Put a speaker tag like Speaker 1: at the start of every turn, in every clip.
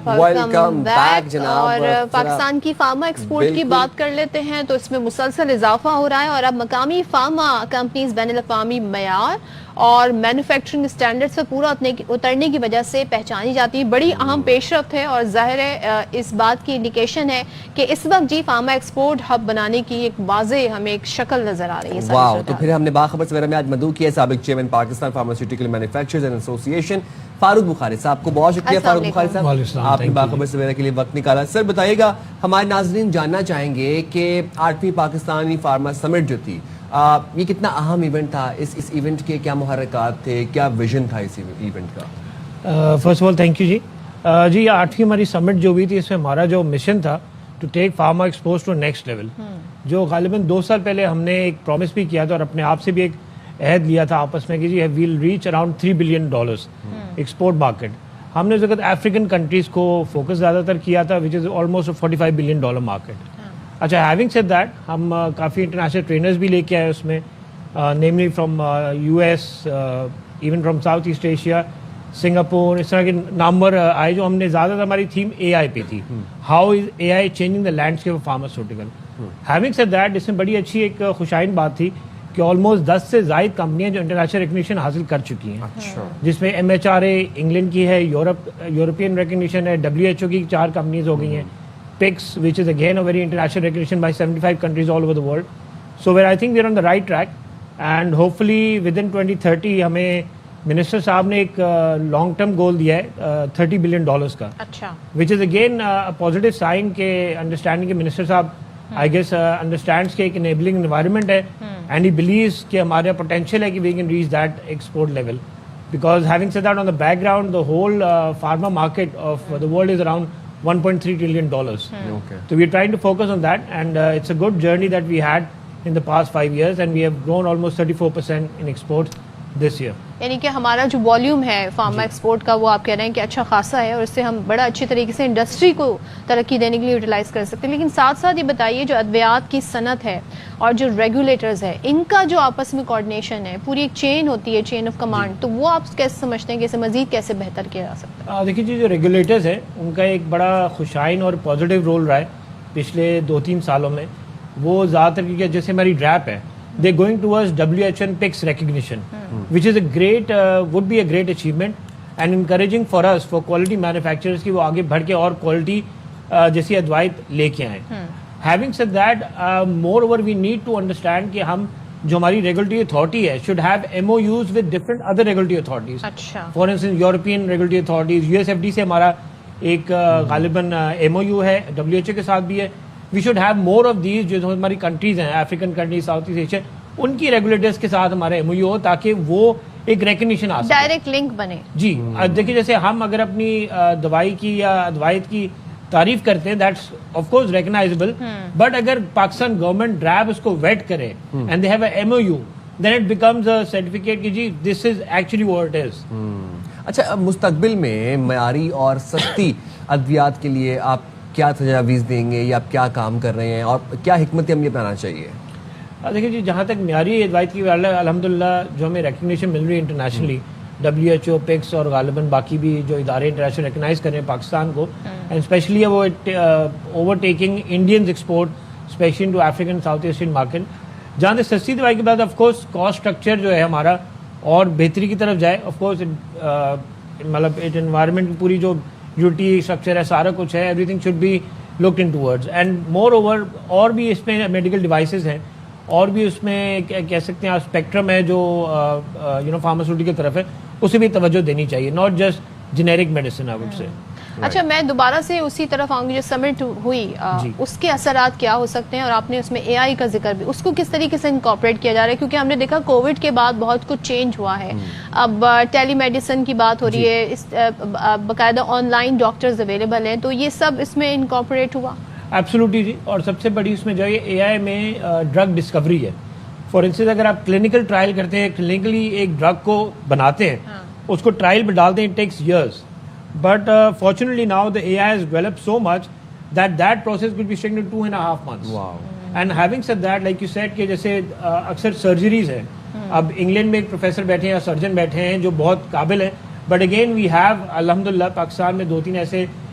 Speaker 1: Welcome back جناب.
Speaker 2: اور پاکستان کی فارما ایکسپورٹ کی بات کر لیتے ہیں تو اس میں مسلسل اضافہ ہو رہا ہے اور اب مقامی فارما کمپنیز بین الاقوامی معیار اور مینوفیکچرنگ سٹینڈرڈز پر پورا اترنے کی وجہ سے پہچانی جاتی ہے. بڑی اہم پیش رفت ہے اور ظاہر ہے اس بات کی انڈیکیشن ہے کہ اس وقت جی فارما ایکسپورٹ ہب بنانے کی ایک واضح ہمیں ایک شکل نظر آ رہی ہے.
Speaker 1: واو. تو پھر ہم نے باخبر سویرا میں آج مدعو کیا سابق chairman Pakistan pharmaceutical manufacturers and ایسوسی ایشن فاروق بخاری صاحب کو. بہت شکریہ فاروق بخاری صاحب, آپ نے باخبر سویرا کے لیے وقت نکالا. سر بتائیے گا, ہمارے ناظرین جاننا چاہیں گے کہ 8ویں پاکستانی فارما سمٹ جو تھی یہ کتنا اہم ایونٹ تھا, اس ایونٹ کے کیا محرکات تھے, کیا ویژن تھا اس ایونٹ کا؟
Speaker 3: First of all thank you جی. یہ 8ویں ہماری سمٹ جو ہوئی تھی اس میں ہمارا جو مشن تھا to take pharma export to next level, جو غالباً 2 سال پہلے ہم نے ایک پرومس بھی کیا تھا اور اپنے آپ سے بھی ایک عہد لیا تھا آپس میں کہ جی we'll reach around $3 billion export market. ہم نے اس وقت افریقن کنٹریز کو فوکس زیادہ تر کیا تھا وچ از آلموسٹ $45 بلین مارکیٹ. اچھا, ہیونگ سیڈ دیٹ ہم کافی انٹرنیشنل ٹرینرز بھی لے کے آئے اس میں, namely from US, even from South East Asia, Singapore, اس طرح کے نامور آئے. جو ہم نے زیادہ تر ہماری تھیم AI پہ تھی, how is AI changing the landscape of pharmaceutical. Having said that اس میں بڑی اچھی ایک خوشائن بات تھی کہ آلموسٹ 10 سے زائد کمپنیاں جو انٹرنیشنل ریکگنیشن حاصل کر چکی ہیں, جس میں MHRA انگلینڈ کی ہے, یورپین ریکگنیشن ہے, WHO کی 4 کمپنیز ہو گئی ہیں, PICS which is again a very international recognition by 75 countries all over the world. So where I think we are on the right track and hopefully within 2030 ہمیں minister صاحب نے ایک long term goal دیا ہے $30 billion کا, which is again a positive sign کہ understanding کہ minister صاحب I guess understands کہ ایک enabling environment ہے and he believes کہ ہمارا potential ہے کہ we can reach that export level. Because having said that, on the background the whole pharma market of the world is around $1.3 trillion. Okay. So we are trying to focus on that and it's a good journey that we had in the past 5 years and we have grown almost 34% in exports this year.
Speaker 2: یعنی کہ ہمارا جو volume ہے pharma export کا وہ آپ کہہ رہے ہیں کہ اچھا خاصا ہے اور اس سے ہم بڑا اچھی طریقے سے انڈسٹری کو ترقی دینے کے لیے یوٹیلائز کر سکتے ہیں. لیکن ساتھ ساتھ یہ بتائیے جو ادویات کی صنعت ہے اور جو ریگولیٹرز ہے ان کا جو آپس میں کوآرڈینیشن ہے, پوری ایک چین ہوتی ہے, چین آف کمانڈ, تو وہ آپ کیسے سمجھتے ہیں کہ اسے مزید کیسے بہتر کیا جا سکتا ہے؟
Speaker 3: دیکھیے جی, جو ریگولیٹرز ہیں ان کا ایک بڑا خوشائن اور پازیٹیو رول رہا ہے پچھلے 2-3 سالوں میں. وہ زیادہ تر کیونکہ جیسے ہماری ڈریپ ہے, they're going towards WHO and PICS recognition, which is a great, would be a great achievement and encouraging for us, for quality manufacturers کہ وہ آگے بڑھ کے اور quality جیسی ادوائت لے کے آئیں. Having said that, moreover we need to understand کہ ہم جو ہماری regulatory authority ہے should have MOUs with different other regulatory authorities. For instance, European regulatory authorities, USFD سے ہمارا ایک غالباً MOU ہے, WHO کے ساتھ بھی ہے. We should have more of these جو ہماری کنٹریز ہیں, African countries, South East Asia, ان کی ریگولیٹرز کے ساتھ ہمارا MOU ہو تاکہ وہ ایک ریکگنیشن آ سکے,
Speaker 2: ڈائریکٹ لنک بنے.
Speaker 3: جی دیکھیے جیسے ہم اگر اپنی دوائی کی یا ادوائت کی تعریف کرتے ہیں that's of course recognisable, but اگر پاکستان گورنمنٹ ڈرائب اس کو ویٹ کرے and they have a MOU then it becomes a certificate کہ جی this is actually what it is.
Speaker 1: اچھا, مستقبل میں معیاری اور سستی ادویات کے لیے آپ کیا تجاویز دیں گے یا آپ کیا کام کر رہے ہیں اور کیا حکمت عملی اپنانا چاہیے؟
Speaker 3: دیکھیے جی, جہاں تک معیاری ادوائت کی الحمدللہ جو ہمیں ریکگنیشن مل رہی ہے انٹرنیشنلی, WHO, PICS اور غالباً باقی بھی جو ادارے انٹرنیشنل ریکگنائز کر رہے ہیں پاکستان کو, اینڈ اسپیشلی وہ over taking Indians export especially to African South Asian market. جہاں تک سستی دوائی کے بعد آف کورس کاسٹ اسٹرکچر جو ہے ہمارا اور بہتری کی طرف جائے. آف کورس مطلب انوائرمنٹ پوری جو یوٹی اسٹرکچر ہے سارا کچھ ہے, everything should be looked in towards. And moreover اور بھی اس میں میڈیکل ڈیوائسز ہیں اور بھی اس میں کہہ سکتے ہیں اسپیکٹرم ہے جو فارماسیوٹیکل کی طرف ہے, اسے بھی توجہ دینی چاہیے, not just generic medicine I would say.
Speaker 2: اچھا, میں دوبارہ سے اسی طرف آؤں گی. جو سمٹ ہوئی اس کے اثرات کیا ہو سکتے ہیں اور آپ نے اس میں AI کا ذکر بھی, اس کو کس طریقے سے انکارپوریٹ کیا جا رہا ہے؟ کیونکہ ہم نے دیکھا کووڈ کے بعد بہت کچھ چینج ہوا ہے, اب ٹیلی میڈیسن کی بات ہو رہی ہے, باقاعدہ آن لائن ڈاکٹرز اویلیبل ہیں, تو یہ سب اس میں انکارپوریٹ ہوا.
Speaker 3: ایبسولوٹلی جی, اور سب سے بڑی اس میں جو ہے AI میں ڈرگ ڈسکوری ہے. فار انسٹنس اگر آپ کلینکل ٹرائل کرتے ہیں, کلینکلی ایک ڈرگ کو بناتے ہیں, اس کو ٹرائل میں ڈالتے ہیں, it takes years. But fortunately now the AI has developed so much that process could be taken in 2.5 months. Wow. And having said that, like you said کہ جیسے اکثر سرجریز ہیں, اب انگلینڈ میں ایک پروفیسر بیٹھے ہیں یا سرجن بیٹھے ہیں جو بہت قابل ہیں, بٹ اگین وی ہیو الحمدللہ پاکستان میں 2-3 ایسے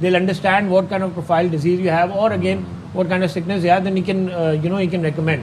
Speaker 3: they'll understand what kind of profile disease you have or again what kind of sickness you have then he can recommend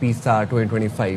Speaker 1: PISA 2025